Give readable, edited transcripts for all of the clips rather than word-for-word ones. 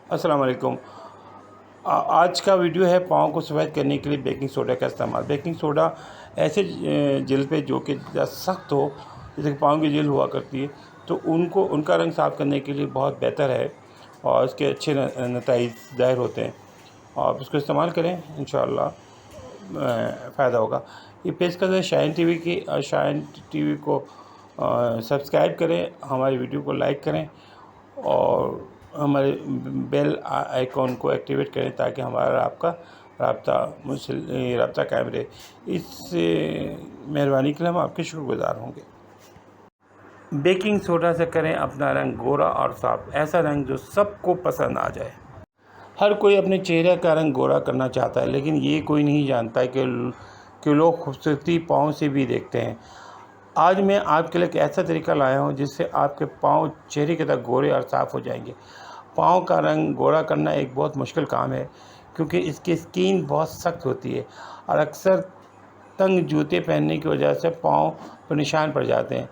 अस्सलाम वालेकुम। आज का वीडियो है पाँव को सफ़ेद करने के लिए बेकिंग सोडा का इस्तेमाल। बेकिंग सोडा ऐसे जेल पे जो कि सख्त हो, जैसे कि पाँव की जेल हुआ करती है, तो उनका रंग साफ़ करने के लिए बहुत बेहतर है और इसके अच्छे नतीजे ज़ाहिर होते हैं। आप इसको इस्तेमाल करें, इंशाअल्लाह फ़ायदा होगा। ये पेशकश है शाइन टीवी को सब्सक्राइब करें, हमारी वीडियो को लाइक करें और हमारे बेल आइकॉन को एक्टिवेट करें ताकि हमारा आपका रब्ता कायम रहे। इस मेहरबानी के लिए हम आपके शुक्रगुज़ार होंगे। बेकिंग सोडा से करें अपना रंग गोरा और साफ, ऐसा रंग जो सबको पसंद आ जाए। हर कोई अपने चेहरे का रंग गोरा करना चाहता है, लेकिन ये कोई नहीं जानता है कि लोग खूबसूरती पाँव से भी देखते हैं। आज मैं आपके लिए एक ऐसा तरीका लाया हूँ जिससे आपके पाँव चेहरे की तरह गोरे और साफ़ हो जाएंगे। पाँव का रंग गोरा करना एक बहुत मुश्किल काम है क्योंकि इसकी स्किन बहुत सख्त होती है और अक्सर तंग जूते पहनने की वजह से पाँव पर निशान पड़ जाते हैं।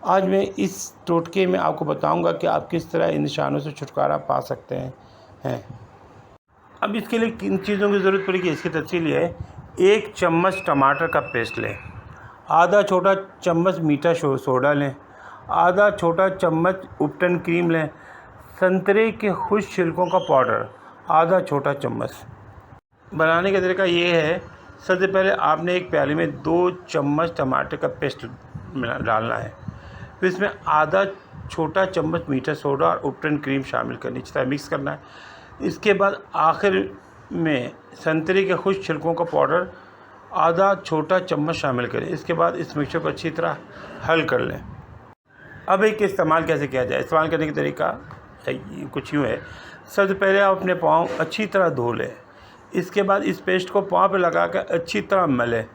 आज मैं इस टोटके में आपको बताऊंगा कि आप किस तरह इन निशानों से छुटकारा पा सकते हैं। अब इसके लिए किन चीज़ों की ज़रूरत पड़ेगी, इसकी तफसील है। 1 चम्मच टमाटर का पेस्ट लें, आधा छोटा चम्मच मीठा सोडा लें, आधा छोटा चम्मच उपटन क्रीम लें, संतरे के खुश्क छिलकों का पाउडर आधा छोटा चम्मच। बनाने का तरीका ये है, सबसे पहले आपने एक प्याले में 2 चम्मच टमाटर का पेस्ट डालना है, फिर इसमें आधा छोटा चम्मच मीठा सोडा और उपटन क्रीम शामिल करनी, इस तरह मिक्स करना है। इसके बाद आखिर में संतरे के खुश्क छिलकों का पाउडर आधा छोटा चम्मच शामिल करें। इसके बाद इस मिक्सचर को अच्छी तरह हल कर लें। अब एक इस्तेमाल कैसे किया जाए, इस्तेमाल करने का तरीका कुछ यूँ है। सबसे पहले आप अपने पाँव अच्छी तरह धो लें, इसके बाद इस पेस्ट को पाँव पर लगा कर अच्छी तरह मलें।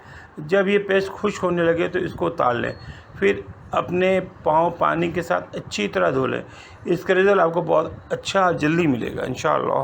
जब ये पेस्ट खुश्क होने लगे तो इसको उतार लें, फिर अपने पाँव पानी के साथ अच्छी तरह धो लें। इसका रिज़ल्ट आपको बहुत अच्छा जल्दी मिलेगा इंशाअल्लाह।